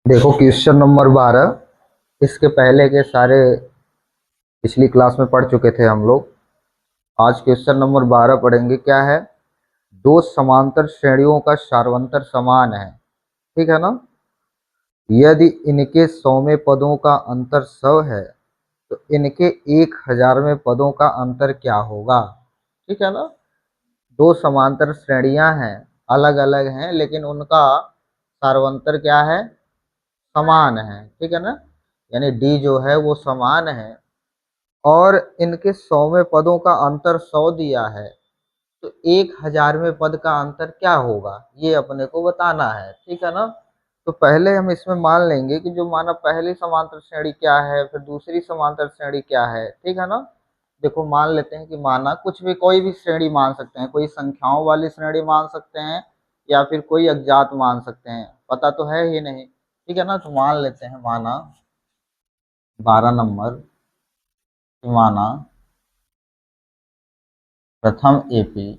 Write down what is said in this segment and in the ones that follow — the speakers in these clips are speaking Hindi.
देखो क्वेश्चन नंबर 12। इसके पहले के सारे पिछली क्लास में पढ़ चुके थे हम लोग। आज क्वेश्चन नंबर 12 पढ़ेंगे। क्या है? दो समांतर श्रेणियों का सारवंतर समान है, ठीक है ना? यदि इनके 100वें पदों का अंतर 100 है तो इनके 1000वें पदों का अंतर क्या होगा? ठीक है ना? दो समांतर श्रेणियां हैं, अलग अलग हैं, लेकिन उनका सारवंतर क्या है? समान है, ठीक है ना? यानी डी जो है वो समान है और इनके 100वें पदों का अंतर 100 दिया है, तो 1000वें पद का अंतर क्या होगा ये अपने को बताना है, ठीक है ना? तो पहले हम इसमें मान लेंगे कि जो माना पहली समांतर श्रेणी क्या है, फिर दूसरी समांतर श्रेणी क्या है, ठीक है ना? देखो मान लेते हैं कि माना कुछ भी, कोई भी श्रेणी मान सकते हैं, कोई संख्याओं वाली श्रेणी मान सकते हैं या फिर कोई अज्ञात मान सकते हैं, पता तो है ही नहीं, ठीक है ना? तो मान लेते हैं, माना 12 नंबर, माना प्रथम एपी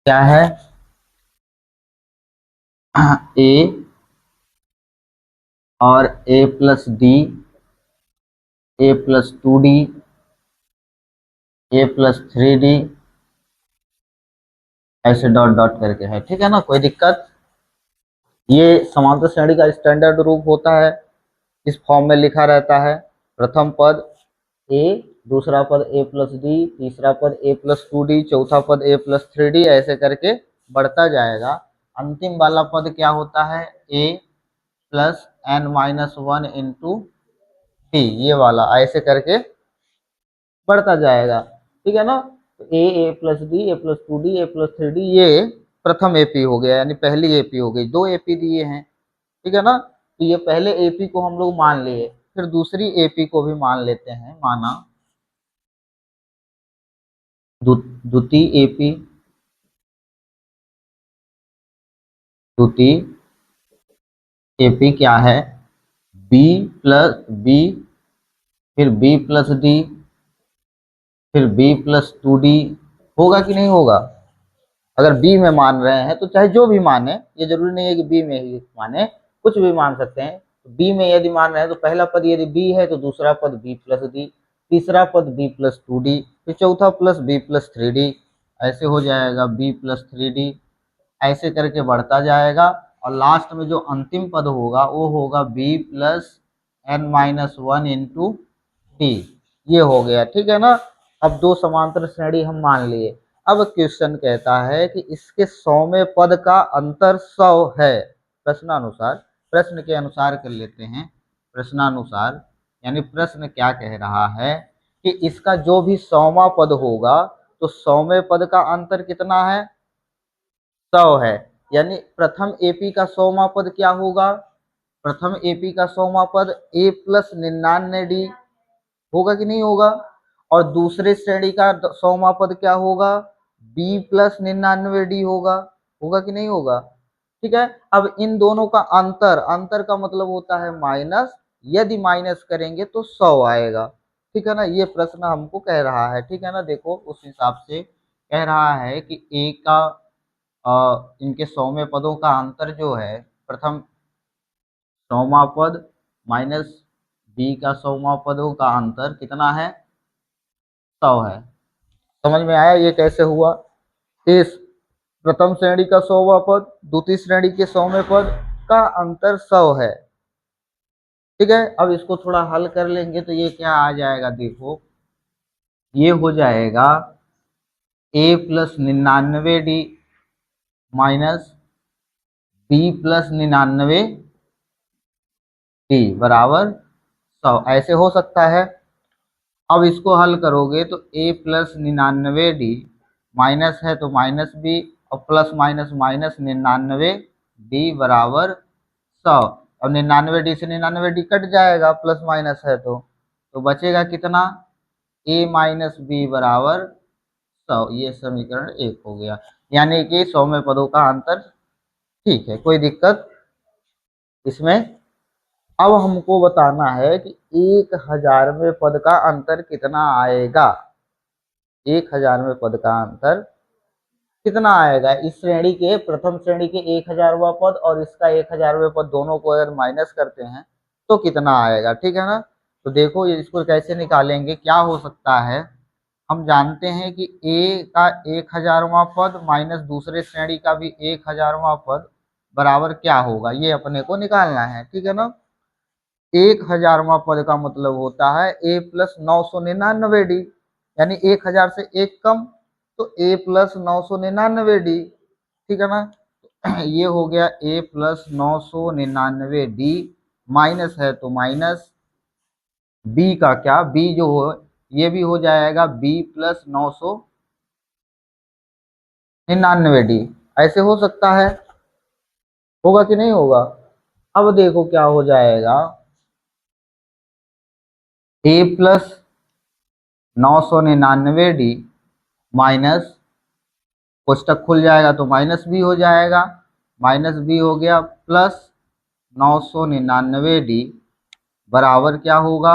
क्या है? ए और ए प्लस डी, ए प्लस 2D, ए प्लस 3D, ऐसे डॉट डॉट करके है, ठीक है ना? कोई दिक्कत? ये समांतर श्रेणी का स्टैंडर्ड रूप होता है, इस फॉर्म में लिखा रहता है। प्रथम पद ए, दूसरा पद ए प्लस डी, तीसरा पद ए प्लस 2D, चौथा पद ए प्लस 3D, ऐसे करके बढ़ता जाएगा। अंतिम वाला पद क्या होता है? A plus n-1 into D, ये वाला ऐसे करके बढ़ता जाएगा, ठीक है ना? तो ए प्लस डी, ए प्लस 2D, ए प्लस 3D, ये प्रथम एपी हो गया, यानी पहली एपी हो गई। दो एपी दिए हैं, ठीक है ना? तो ये पहले एपी को हम लोग मान लिए, फिर दूसरी एपी को भी मान लेते हैं। माना द्वितीय एपी, द्वितीय एपी क्या है? बी प्लस बी, फिर बी प्लस डी, फिर बी प्लस 2D। होगा कि नहीं होगा? अगर बी में मान रहे हैं तो चाहे जो भी माने, ये जरूरी नहीं है कि बी में ही माने, कुछ भी मान सकते हैं। बी में यदि मान रहे हैं तो पहला पद यदि बी है तो दूसरा पद बी प्लस डी, तीसरा पद बी प्लस 2D, फिर चौथा प्लस बी प्लस 3D, ऐसे हो जाएगा बी प्लस 3D, ऐसे करके बढ़ता जाएगा। और लास्ट में जो अंतिम पद होगा वो होगा B plus n-1 into D, ये हो गया, ठीक है ना? अब दो समांतर श्रेणी हम मान लिए। अब क्वेश्चन कहता है कि इसके 100वें पद का अंतर 100 है, प्रश्नानुसार। प्रश्न के अनुसार कर लेते हैं, प्रश्नानुसार यानी प्रश्न क्या कह रहा है कि इसका जो भी 100वां पद होगा तो 100वें पद का अंतर कितना है? 100 है। यानी प्रथम एपी का 100वां पद क्या होगा? प्रथम एपी का 100वां पद ए प्लस 99D होगा कि नहीं होगा? और दूसरे श्रेणी का 100वां पद क्या होगा? बी प्लस 99D होगा। होगा कि नहीं होगा? ठीक है। अब इन दोनों का अंतर, अंतर का मतलब होता है माइनस, यदि माइनस करेंगे तो 100 आएगा, ठीक है ना? ये प्रश्न हमको कह रहा है, ठीक है ना? देखो उस हिसाब से कह रहा है कि ए का इनके 100वें पदों का अंतर जो है, प्रथम 100वां पद माइनस बी का 100वां पदों का अंतर कितना है? 100 है। समझ में आया ये कैसे हुआ? इस प्रथम श्रेणी का 100वां पद, द्वितीय श्रेणी के 100वें पद का अंतर 100 है, ठीक है। अब इसको थोड़ा हल कर लेंगे तो ये क्या आ जाएगा? देखो ये हो जाएगा A plus 99D minus B plus 99D बराबर 100, ऐसे हो सकता है। अब इसको हल करोगे तो ए प्लस 99D माइनस है तो माइनस बी, और प्लस माइनस माइनस 99D बराबर 100। और 99D से 99D कट जाएगा, प्लस माइनस है तो बचेगा कितना? ए माइनस बी बराबर 100। ये समीकरण 1 हो गया, यानी कि 100वें पदों का अंतर ठीक है, कोई दिक्कत इसमें? अब हमको बताना है कि 1000वें पद का अंतर कितना आएगा। 1000वें पद का अंतर कितना आएगा, इस श्रेणी के प्रथम श्रेणी के 1000वां पद और इसका 1000वें पद दोनों को अगर माइनस करते हैं तो कितना आएगा, ठीक है ना। तो देखो ये इसको कैसे निकालेंगे, क्या हो सकता है, हम जानते हैं कि ए का 1000वां पद माइनस दूसरे श्रेणी का भी 1000वां पद बराबर क्या होगा, ये अपने को निकालना है, ठीक है ना। 1000वां पद का मतलब होता है ए प्लस 999 डी, यानी 1000 से एक कम, तो ए प्लस 999 डी, ठीक है ना। ये हो गया ए प्लस 999 डी, माइनस है तो माइनस बी का क्या, बी जो हो ये भी हो जाएगा बी प्लस 999 डी, ऐसे हो सकता है, होगा कि नहीं होगा। अब देखो क्या हो जाएगा, ए प्लस 999 डी माइनस, कोष्टक खुल जाएगा तो माइनस बी हो जाएगा, माइनस बी हो गया प्लस 999 डी बराबर क्या होगा,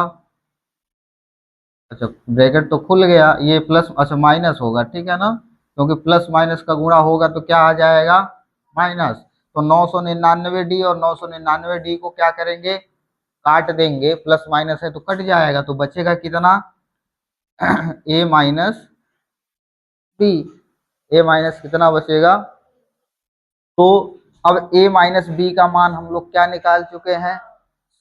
अच्छा ब्रैकेट तो खुल गया, ये प्लस अच्छा माइनस होगा, ठीक है ना, क्योंकि प्लस माइनस का गुणा होगा तो क्या आ जाएगा, माइनस। तो 999 डी और 999 डी को क्या करेंगे, काट देंगे, प्लस माइनस है तो कट जाएगा, तो बचेगा कितना, ए माइनस बी, ए माइनस कितना बचेगा, तो अब ए माइनस बी का मान हम लोग क्या निकाल चुके हैं,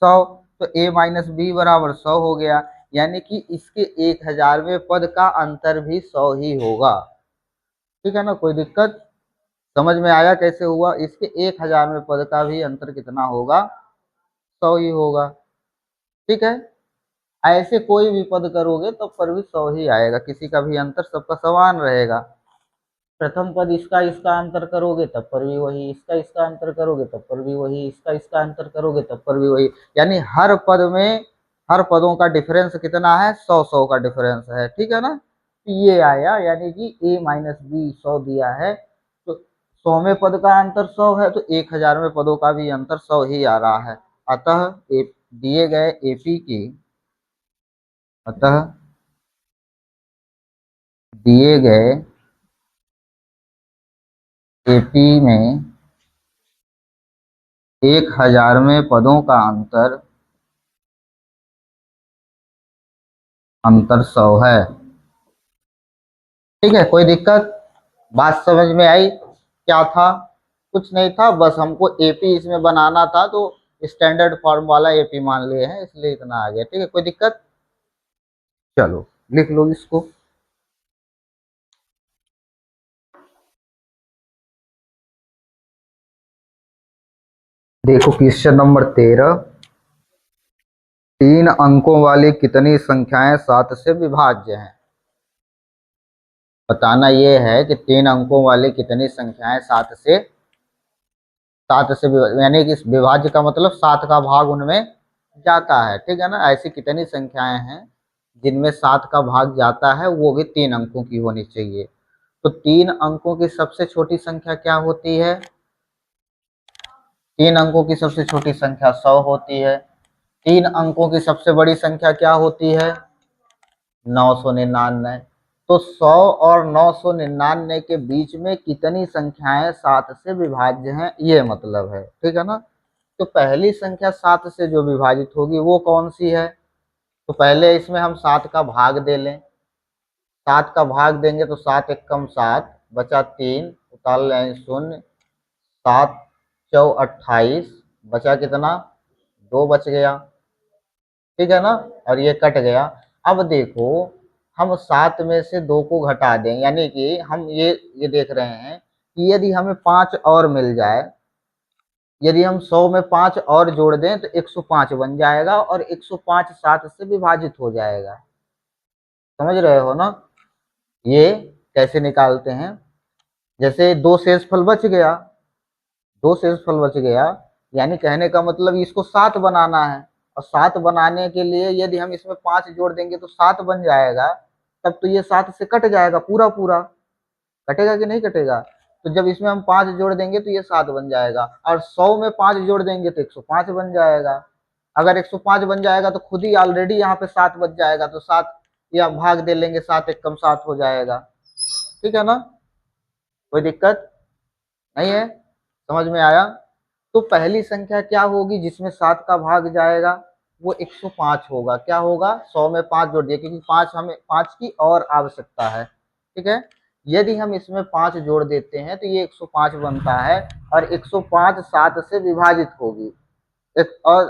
100, तो ए माइनस बी बराबर 100 हो गया, यानी कि इसके 1000वें पद का अंतर भी 100 ही होगा, ठीक है ना, कोई दिक्कत, समझ में आया कैसे हुआ, इसके 1000वें पद का भी अंतर कितना होगा, 100 ही होगा, ठीक है। ऐसे कोई भी पद करोगे तो पर भी 100 ही आएगा, किसी का भी अंतर सबका समान रहेगा, प्रथम पद इसका इसका अंतर करोगे तब पर भी वही, इसका इसका अंतर करोगे तब पर भी वही, इसका इसका अंतर करोगे तब पर भी वही, यानी हर पद में हर पदों का डिफरेंस कितना है, 100 का डिफरेंस है, ठीक है ना। तो ये आया, यानी कि ए माइनस बी 100 दिया है, तो 100वें पद का अंतर 100 है, तो 1000वें पदों का भी अंतर 100 ही आ रहा है। अतः दिए गए एपी की, अतः दिए गए एपी में 1000वें पदों का अंतर 100 है, ठीक है, कोई दिक्कत, बात समझ में आई, क्या था, कुछ नहीं था, बस हमको एपी इसमें बनाना था, तो स्टैंडर्ड फॉर्म वाला एपी मान लिए हैं, इसलिए इतना आ गया, ठीक है, कोई दिक्कत, चलो लिख लो इसको। देखो क्वेश्चन नंबर 13, 3 अंकों वाली कितनी संख्याएं 7 से विभाज्य हैं, बताना ये है कि 3 अंकों वाली कितनी संख्याएं 7 से यानी कि इस विभाज्य का मतलब 7 का भाग उनमें जाता है, ठीक है ना, ऐसी कितनी संख्याएं हैं जिनमें 7 का भाग जाता है, वो भी 3 अंकों की होनी चाहिए। तो 3 अंकों की सबसे छोटी संख्या क्या होती है, 3 अंकों की सबसे छोटी संख्या 100 होती है, 3 अंकों की सबसे बड़ी संख्या क्या होती है, 999। तो 100 और 999 के बीच में कितनी संख्याएं 7 से विभाज्य हैं, ये मतलब है, ठीक है ना। तो पहली संख्या 7 से जो विभाजित होगी वो कौन सी है, तो पहले इसमें हम 7 का भाग दे लें, 7 का भाग देंगे तो 7 एकम 7 बचा 3, उतार लें शून्य, 7 × 4 = 28, बचा कितना, 2 बच गया, ठीक है ना, और ये कट गया। अब देखो हम 7 में से 2 को घटा दें, यानी कि हम ये देख रहे हैं कि यदि हमें 5 और मिल जाए, यदि हम 100 में 5 और जोड़ दें तो 105 बन जाएगा, और 105 7 से विभाजित हो जाएगा, समझ रहे हो ना। ये कैसे निकालते हैं, जैसे 2 शेषफल बच गया, 2 शेषफल बच गया, यानी कहने का मतलब इसको 7 बनाना है, और 7 बनाने के लिए यदि हम इसमें 5 जोड़ देंगे तो 7 बन जाएगा, तब तो ये 7 से कट जाएगा पूरा पूरा, कटेगा कि नहीं कटेगा, तो जब इसमें हम 5 जोड़ देंगे तो ये 7 बन जाएगा, और 100 में 5 जोड़ देंगे तो 105 बन जाएगा, अगर 105 बन जाएगा तो खुद ही ऑलरेडी यहाँ पे 7 बच जाएगा, तो 7 या भाग दे लेंगे, 7 एकम 7 हो जाएगा, ठीक है ना। कोई दिक्कत नहीं है, समझ में आया। तो पहली संख्या क्या होगी जिसमें 7 का भाग जाएगा, वो 105 होगा। क्या होगा, 100 में 5 जोड़ दिया क्योंकि 5 हमें 5 की और आवश्यकता है, ठीक है। यदि हम इसमें 5 जोड़ देते हैं तो ये 105 बनता है, और 105 7 से विभाजित होगी। और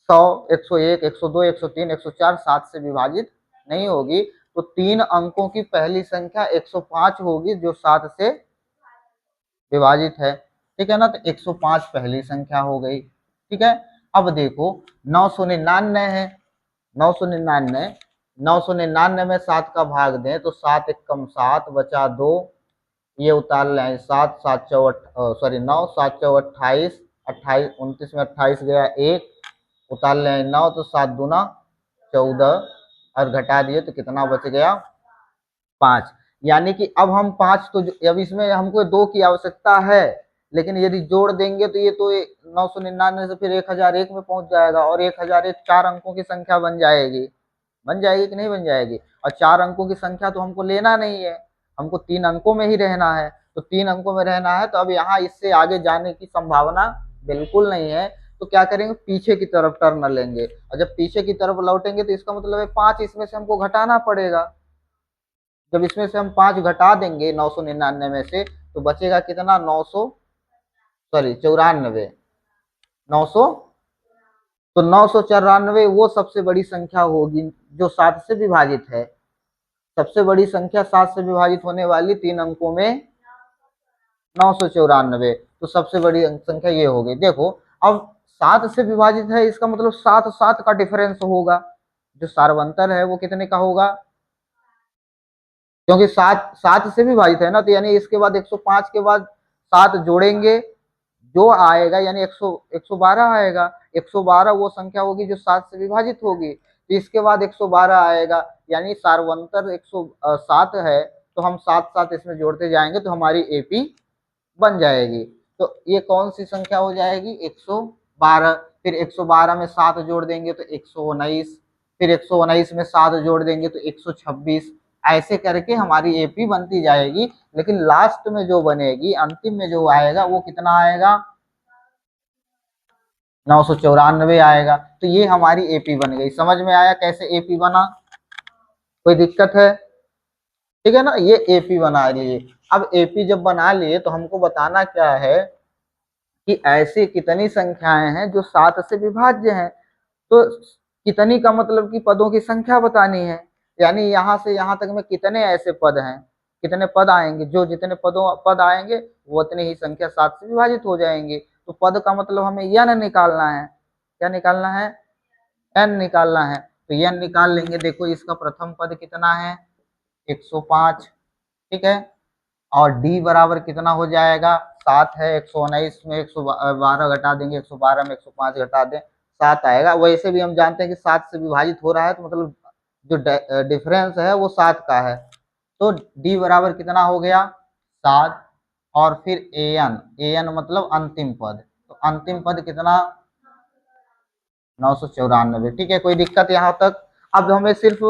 100, 101, 102, 103, 104 7 से विभाजित नहीं होगी। तो 3 अंकों की पहली संख्या 105 होगी जो 7 से विभाजित है, ठीक है ना। तो 105 पहली संख्या हो गई, ठीक है। अब देखो 999 है, 999, 999 में 7 का भाग दें तो 7 एक कम 7 बचा 2, ये उतार लें 7, 7 चौ सॉरी 9, 7 चौ 28, 28 29 में 28 गया 1, उतार लें 9 तो 7 दूना 14, और घटा दिए तो कितना बच गया 5। यानी कि अब हम 5 तो अब इसमें हमको 2 की आवश्यकता है, लेकिन यदि जोड़ देंगे तो ये तो 999 से फिर 1001 में पहुंच जाएगा, और 1001 4 अंकों की संख्या बन जाएगी। बन जाएगी कि नहीं बन जाएगी। और 4 अंकों की संख्या तो हमको लेना नहीं है, हमको 3 अंकों में ही रहना है। तो 3 अंकों में रहना है तो अब यहाँ इससे आगे जाने की संभावना बिल्कुल नहीं है। तो क्या करेंगे, पीछे की तरफ टर्न लेंगे, और जब पीछे की तरफ लौटेंगे तो इसका मतलब है 5 इसमें से हमको घटाना पड़ेगा। जब इसमें से हम 5 घटा देंगे 999 में से तो बचेगा कितना, 900 सॉरी 94, 900। तो 994 वो सबसे बड़ी संख्या होगी जो 7 से विभाजित है। सबसे बड़ी संख्या 7 से विभाजित होने वाली 3 अंकों में 994, तो सबसे बड़ी संख्या ये हो गई। देखो अब 7 से विभाजित है, इसका मतलब 7 7 का डिफरेंस होगा। जो सार्वंतर है वो कितने का होगा, क्योंकि 7 7 से विभाजित है ना, तो यानी इसके बाद 105 के बाद 7 जोड़ेंगे जो आएगा यानी 112 आएगा। 112 वो संख्या होगी जो 7 से विभाजित होगी, तो इसके बाद 112 आएगा, यानी सार्वंतर 107 है। तो हम 7 7 इसमें जोड़ते जाएंगे तो हमारी एपी बन जाएगी। तो ये कौन सी संख्या हो जाएगी, 112। फिर 112 में 7 जोड़ देंगे तो 119, फिर 119 में 7 जोड़ देंगे तो 126। ऐसे करके हमारी एपी बनती जाएगी, लेकिन लास्ट में जो बनेगी, अंतिम में जो आएगा वो कितना आएगा, 994 आएगा। तो ये हमारी एपी बन गई। समझ में आया कैसे एपी बना, कोई दिक्कत है, ठीक है ना। ये एपी बना लिए। अब एपी जब बना लिए तो हमको बताना क्या है कि ऐसी कितनी संख्याएं हैं जो 7 से विभाज्य हैं। तो कितनी का मतलब कि पदों की संख्या बतानी है, यानी यहाँ से यहाँ तक में कितने ऐसे पद हैं, कितने पद आएंगे, जो जितने पद आएंगे वो उतनी ही संख्या 7 से विभाजित हो जाएंगे। तो पद का मतलब हमें n निकालना है। क्या निकालना है, n निकालना है। तो n निकाल लेंगे। देखो इसका प्रथम पद कितना है, 105, ठीक है। और d बराबर कितना हो जाएगा, 7 है। 119 में 112 घटा देंगे, 112 में 105 घटा दें, 7 आएगा। वैसे भी हम जानते हैं कि 7 से विभाजित हो रहा है तो मतलब जो डिफरेंस है वो 7 का है। तो d बराबर कितना हो गया, 7। और फिर an मतलब अंतिम पद, तो अंतिम पद कितना, 994, ठीक है। कोई दिक्कत यहाँ तक। अब हमें सिर्फ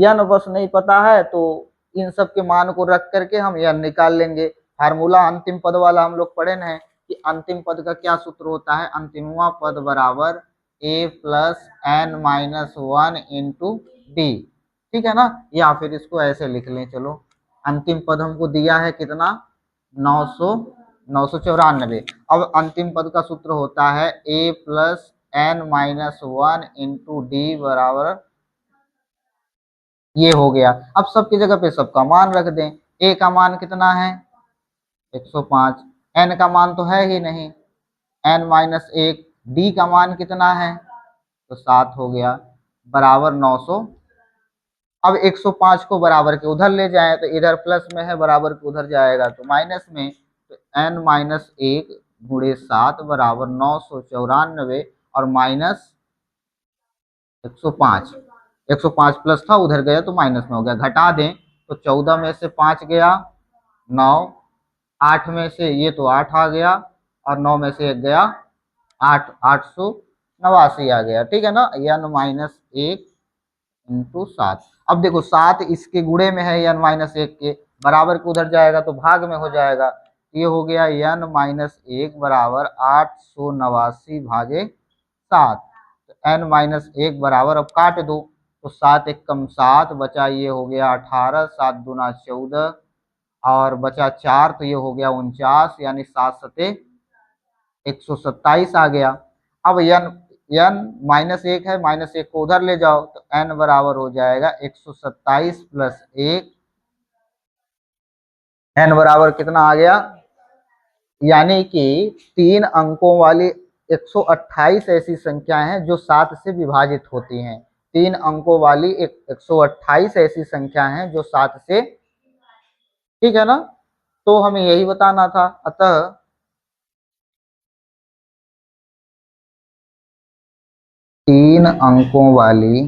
n बस नहीं पता है, तो इन सब के मान को रख करके हम n निकाल लेंगे। फार्मूला अंतिम पद वाला हम लोग पढ़े ना, कि अंतिम पद का क्या सूत्र होता है, अंतिमवा पद बराबर a plus n minus 1 into D, ठीक है ना। या फिर इसको ऐसे लिख लें, चलो अंतिम पद हमको दिया है कितना, 994। अब अंतिम पद का सूत्र होता है a plus n minus 1 into D बराबर, ये हो गया। अब सबकी जगह पे सबका मान रख दें। a का मान कितना है, 105, n का मान तो है ही नहीं, n माइनस 1, d का मान कितना है, तो 7 हो गया, बराबर 900। अब 105 को बराबर के उधर ले जाएं तो इधर प्लस में है, बराबर के उधर जाएगा तो माइनस में, तो n माइनस 1 गुणे 7 बराबर 994, और माइनस 105, 105 प्लस था उधर गया तो माइनस में हो गया। घटा दें तो 14 में से 5 गया 9, 8 में से ये तो 8 आ गया, और 9 में से 1 गया 8, 889 आ गया, ठीक है ना। n minus 1 into 7। अब देखो 7 इसके गुणे में है n माइनस 1 के, बराबर के उधर जाएगा तो भाग में हो जाएगा। ये हो गया n-1 बराबर 889 भागे 7। तो n-1 बराबर, अब काट दो तो 7 एकम 7 बचा, ये हो गया 18, 7 दूना 14 और बचा 4 तो ये हो गया 49, यानी 7 सते 127 आ गया। अब n-1 है, -1 को उधर ले जाओ तो n बराबर हो जाएगा 127 प्लस 1, n बराबर कितना आ गया, यानी कि 3 अंकों वाली 128 ऐसी संख्याएं हैं जो 7 से विभाजित होती हैं। 3 अंकों वाली 128 ऐसी संख्या हैं जो 7 से, ठीक है ना, तो हमें यही बताना था। अतः 3 अंकों वाली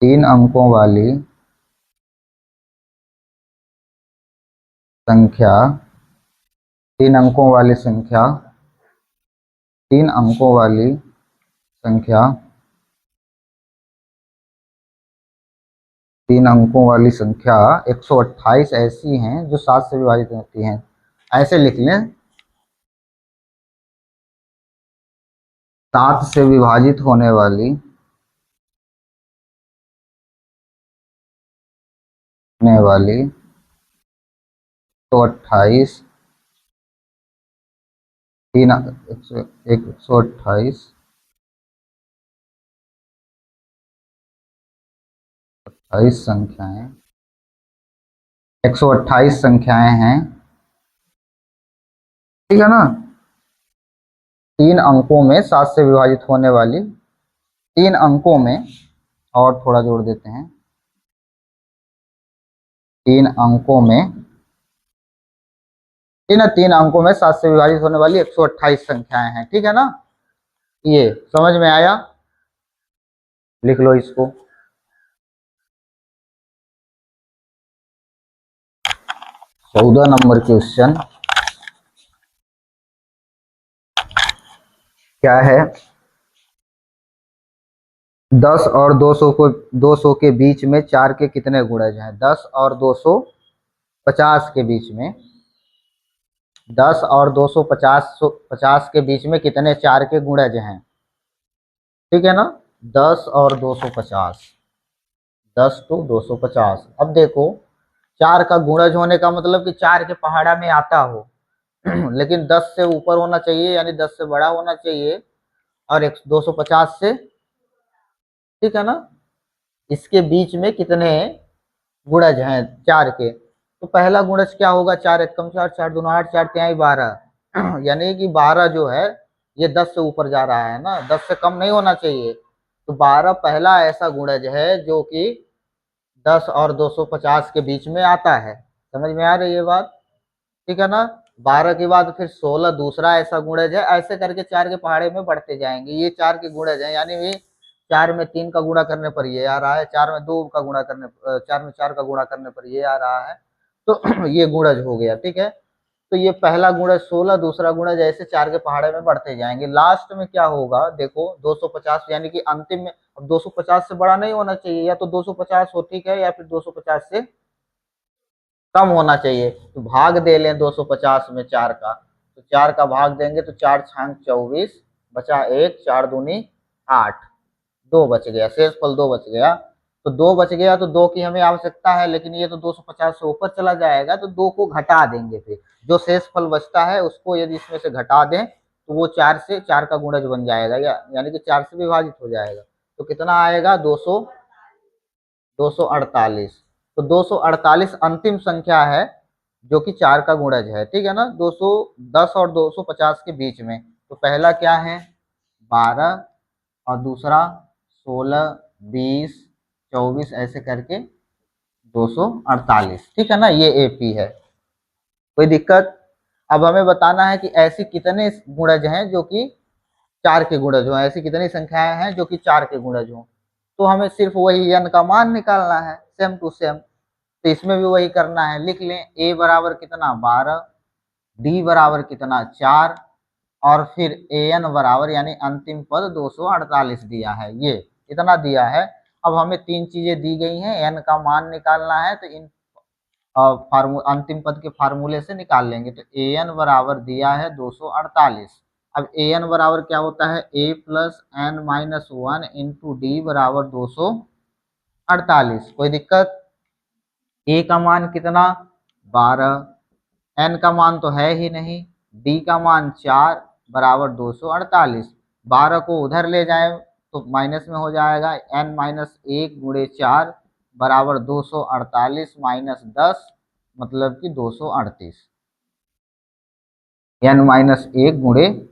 3 अंकों वाली संख्या 3 अंकों वाली संख्या 3 अंकों वाली संख्या 3 अंकों वाली संख्या 128 ऐसी हैं जो 7 से विभाजित होती हैं। ऐसे लिख लें, 7 से विभाजित होने वाली 128 128 संख्याएं 128 संख्याएं हैं, ठीक है ना। 3 अंकों में 7 से विभाजित होने वाली 3 अंकों में, और थोड़ा जोड़ देते हैं, 3 अंकों में, ठीक है, 3 अंकों में 7 से विभाजित होने वाली 128 संख्याएं हैं, ठीक है ना। ये समझ में आया, लिख लो इसको। 14 नंबर क्वेश्चन क्या है, 10 और 200 के बीच में 4 के कितने गुणज हैं। 10 और 250 के बीच में, 10 और 250 के बीच में कितने 4 के गुणज हैं, ठीक है ना। 10 और 250, 10 to 250। अब देखो, 4 का गुणज होने का मतलब कि 4 के पहाड़ा में आता हो लेकिन 10 से ऊपर होना चाहिए, यानी 10 से बड़ा होना चाहिए, और 250 से, ठीक है ना। इसके बीच में कितने गुणज हैं 4 के, तो पहला गुणज क्या होगा, 4 एकम 4, 4 दूना 8, 4 तिहाई 12 यानी कि 12 जो है ये 10 से ऊपर जा रहा है ना, 10 से कम नहीं होना चाहिए। तो 12 पहला ऐसा गुणज है जो कि 10 और 250 के बीच में आता है। समझ में आ रही है बात, ठीक है ना। 12 के बाद फिर 16 दूसरा ऐसा गुणज है, ऐसे करके 4 के पहाड़े में बढ़ते जाएंगे। ये 4 के गुणज हैं, यानी ये 4 में 3 का गुणा करने पर ये आ रहा है, 4 में 2 का गुणा करने 4 में 4 का गुणा करने पर ये आ रहा है, तो ये गुणज हो गया, ठीक है। तो ये पहला गुणज 16, दूसरा गुणज, ऐसे 4 के पहाड़े में बढ़ते जाएंगे। लास्ट में क्या होगा देखो, 250, यानी कि अंतिम में, अब 250 से बड़ा नहीं होना चाहिए, या तो 250 हो, ठीक है, या फिर 250 से कम होना चाहिए। तो भाग दे लें 250 में 4 का, तो 4 का भाग देंगे तो 4 छांग 24, बचा 1, 4 दूनी 8, 2 बच गया, शेष फल 2 बच गया। तो 2 बच गया तो 2 की हमें आवश्यकता है, लेकिन ये तो 250 से ऊपर चला जाएगा, तो 2 को घटा देंगे। फिर जो शेष फल बचता है उसको यदि इसमें से घटा दें तो वो 4 से 4 का गुणज बन जाएगा, यानी कि 4 से विभाजित हो जाएगा। तो कितना आएगा, 248। तो 248 अंतिम संख्या है जो कि 4 का गुणज है, ठीक है ना। 210 और 250 के बीच में, तो पहला क्या है 12, और दूसरा 16, 20, 24, ऐसे करके 248, ठीक है ना। ये एपी है, कोई दिक्कत। अब हमें बताना है कि ऐसी कितने गुणज हैं जो कि 4 के गुणज हो, ऐसी कितनी संख्याएं हैं जो कि 4 के गुणज हो। तो हमें सिर्फ वही n का मान निकालना है, सेम टू सेम। तो इसमें भी वही करना है, लिख लें a बराबर कितना 12, d बराबर कितना 4, और फिर an बराबर, यानी अंतिम पद 248 दिया है, ये इतना दिया है। अब हमें तीन चीजें दी गई हैं, एन का मान निकालना है, तो इन अंतिम पद के फार्मूले से निकाल लेंगे। तो ए एन बराबर दिया है 248। अब ए एन बराबर क्या होता है, A plus n minus one into D बराबर 248। कोई दिक्कत? ए का मान कितना, 12, एन का मान तो है ही नहीं, डी का मान 4 बराबर 248। 12 को उधर ले जाए तो माइनस में हो जाएगा, एन माइनस 1 × 4 बराबर 248 माइनस 10 मतलब कि 238। N minus 1 ×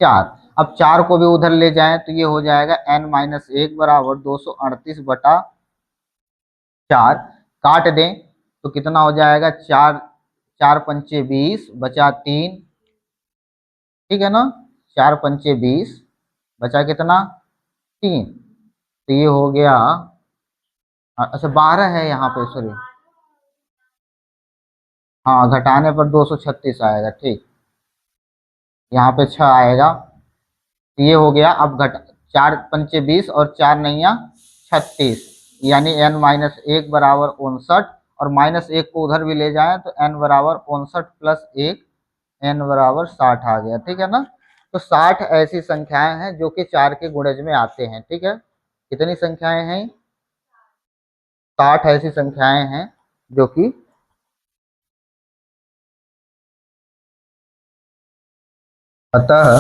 4। अब 4 को भी उधर ले जाएं तो ये हो जाएगा एन माइनस 1 बराबर 238/4। काट दें तो कितना हो जाएगा, 4 4 पंचे 20 बचा 3, ठीक है ना, 4 पंचे 20 बचा कितना, 3। तो ये हो गया, अच्छा 12 है यहाँ पे, सॉरी, हाँ घटाने पर 236 आएगा, ठीक, यहाँ पे 6 आएगा। तो ये हो गया। अब घट 4 पंचे 20 और 4 नैया 36, यानी एन माइनस 1 बराबर 59, और माइनस 1 को उधर भी ले जाएं तो एन बराबर 59 प्लस 1, एन बराबर 60 आ गया, ठीक है ना। तो 60 ऐसी संख्याएं हैं जो कि 4 के गुणज में आते हैं, ठीक है। कितनी संख्याएं हैं, 60 ऐसी संख्याएं हैं जो कि अतः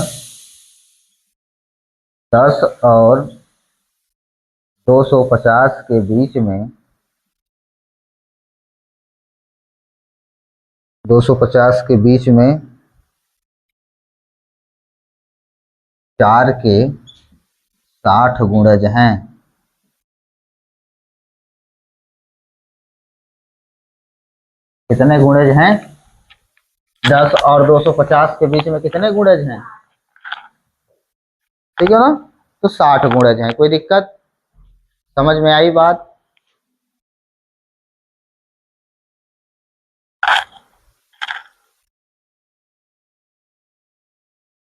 10 और 250 के बीच में 250 के बीच में 4 के 60 गुणज हैं। कितने गुणज हैं, 10 और 250 के बीच में कितने गुणज हैं, ठीक है ना, तो 60 गुणज हैं। कोई दिक्कत, समझ में आई बात?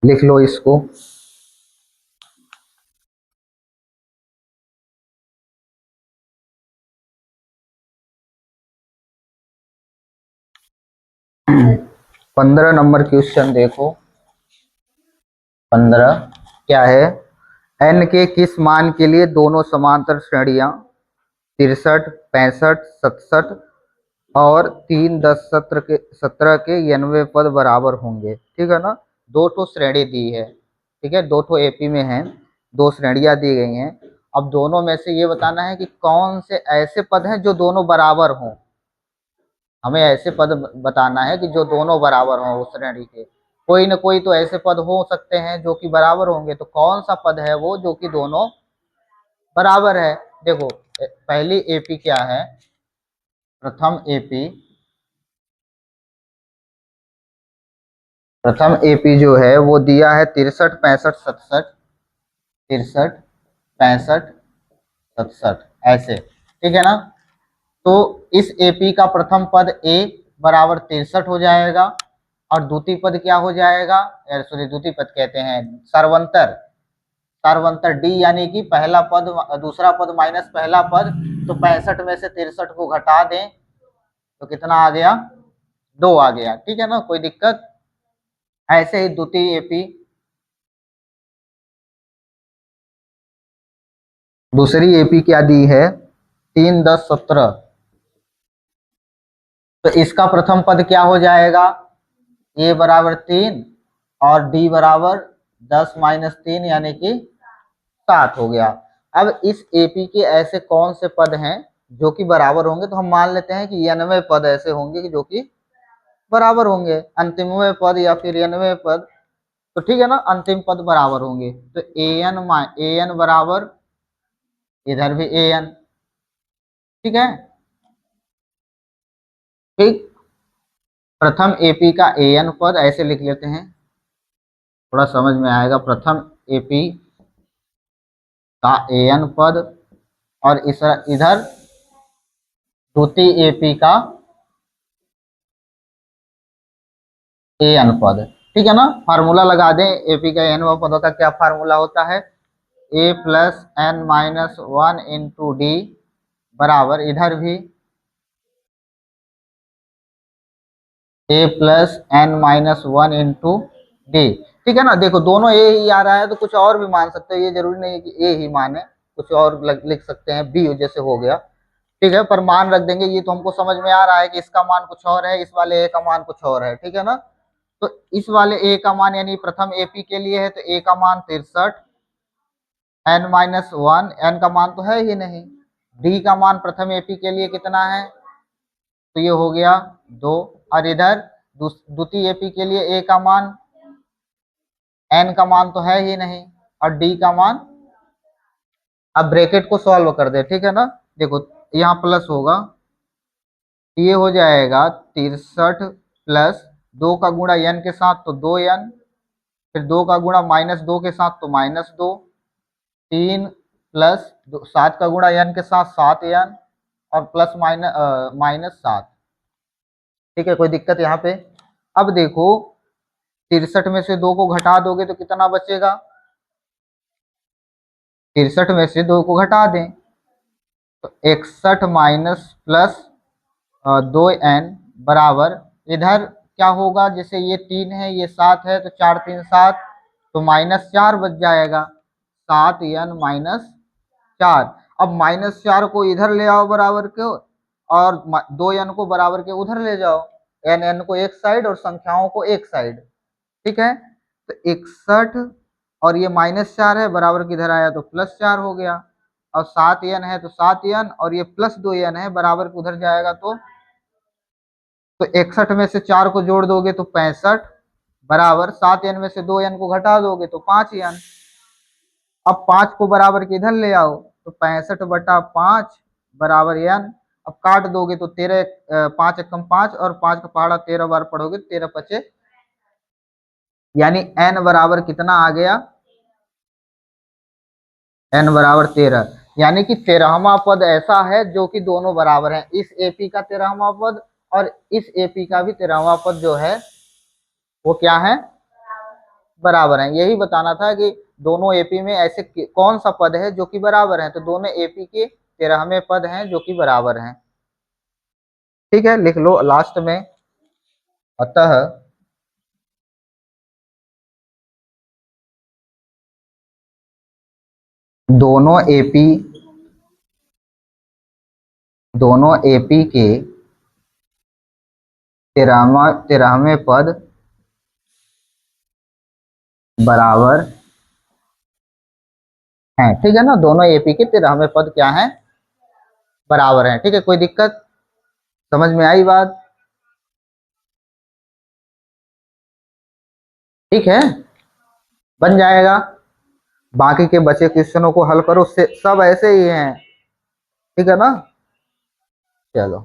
लिख लो इसको। पंद्रह नंबर क्वेश्चन देखो। 15 क्या है, एन के किस मान के लिए दोनों समांतर श्रेणियां 63, 65, 67 और 3, 10, 17 के 91 पद बराबर होंगे, ठीक है ना। दो ठो श्रेणी दी है, ठीक है, दो ठो एपी में है, दो श्रेणियां दी गई हैं। अब दोनों में से ये बताना है कि कौन से ऐसे पद हैं जो दोनों बराबर हों। हमें ऐसे पद बताना है कि जो दोनों बराबर हों उस श्रेणी के। कोई न कोई तो ऐसे पद हो सकते हैं जो कि बराबर होंगे, तो कौन सा पद है वो जो कि दोनों बराबर है। देखो पहली एपी क्या है, प्रथम एपी जो है वो दिया है 63, 65, 67, 63, 65, 67 ऐसे, ठीक है ना। तो इस एपी का प्रथम पद ए बराबर 63 हो जाएगा, और द्वितीय पद क्या हो जाएगा, सॉरी द्वितीय पद कहते हैं, सर्वंतर, सर्वंतर डी, यानी कि पहला पद दूसरा पद माइनस पहला पद, तो 65 में से 63 को घटा दें तो कितना आ गया, 2 आ गया, ठीक है ना, कोई दिक्कत। ऐसे ही द्वितीय एपी, दूसरी एपी क्या दी है, 3, 10, 17, तो इसका प्रथम पद क्या हो जाएगा, ए बराबर 3 और डी बराबर 10 माइनस 3 यानी कि 7 हो गया। अब इस एपी के ऐसे कौन से पद हैं जो कि बराबर होंगे, तो हम मान लेते हैं कि 91 पद ऐसे होंगे कि जो कि बराबर होंगे, अंतिमवें पद या फिर 91 पद, तो ठीक है ना, अंतिम पद बराबर होंगे। तो ए एन बराबर, इधर भी ए एन, ठीक है, ठीक। प्रथम एपी का ए एन पद ऐसे लिख लेते हैं, थोड़ा समझ में आएगा। प्रथम एपी का ए एन पद, और इस इधर द्वितीय एपी का ए एन पद, ठीक है ना। फार्मूला लगा दें, एपी का एन पदों का क्या फार्मूला होता है, A plus n minus one into D बराबर इधर भी A plus n minus one into D. ठीक है ना, देखो दोनों ए ही आ रहा है तो कुछ और भी मान सकते हो, ये जरूरी नहीं है कि ए ही माने, कुछ और लिख सकते हैं, बी जैसे हो गया। ठीक है, पर मान रख देंगे, ये तो हमको समझ में आ रहा है कि इसका मान कुछ और है, इस वाले ए का मान कुछ और है। ठीक है ना, तो इस वाले ए का मान यानी प्रथम एपी के लिए है तो ए का मान 63, एन माइनस वन, एन का मान तो है ही नहीं, डी का मान प्रथम एपी के लिए कितना है तो ये हो गया 2, और इधर द्वितीय एपी के लिए ए का मान, एन का मान तो है ही नहीं, और डी का मान। अब ब्रैकेट को सॉल्व कर दे। ठीक है ना, देखो यहाँ प्लस होगा, ये हो जाएगा 63 प्लस 2 का गुणा एन के साथ तो 2n, फिर 2 का गुणा माइनस 2 के साथ तो -2, 3 प्लस 7 का गुणा एन के साथ 7n, और प्लस -7। ठीक है, कोई दिक्कत यहाँ पे। अब देखो 63 में से 2 को घटा दोगे तो कितना बचेगा, 63 में से 2 को घटा दें तो 61 माइनस प्लस 2n बराबर, इधर क्या होगा, जैसे ये 3 है ये 7 है तो 4 3 7, तो -4 बच जाएगा, 7n माइनस 4। अब -4 को इधर ले आओ बराबर के, और 2n को बराबर के उधर ले जाओ, n को एक साइड और संख्याओं को एक साइड। ठीक है, तो 61 और ये -4 है बराबर किधर आया तो +4 हो गया, और 7n है तो 7n, और ये प्लस 2n है बराबर के उधर जाएगा तो 61 में से 4 को जोड़ दोगे तो 65 बराबर 7n में से 2n को घटा दोगे तो 5n। अब 5 को बराबर के इधर ले आओ तो 65/5 बराबर n। अब काट दोगे तो 13, 5 एकम 5 और 5 का पहाड़ा 13 बार पढ़ोगे 13 पचे, यानी n बराबर कितना आ गया, n बराबर 13, यानी कि 13वां पद ऐसा है जो कि दोनों बराबर हैं, इस एपी का 13वां पद और इस एपी का भी 13वां पद जो है वो क्या है, बराबर है। यही बताना था कि दोनों एपी में ऐसे कौन सा पद है जो कि बराबर है, तो दोनों एपी के 13वें पद हैं जो कि बराबर हैं। ठीक है, लिख लो लास्ट में, अतः दोनों एपी के 13वें पद बराबर हैं। ठीक है ना, दोनों एपी के 13वें पद क्या हैं, बराबर हैं। ठीक है, कोई दिक्कत, समझ में आई बात। ठीक है, बन जाएगा। बाकी के बचे क्वेश्चनों को हल करो, सब ऐसे ही हैं। ठीक है ना, चलो।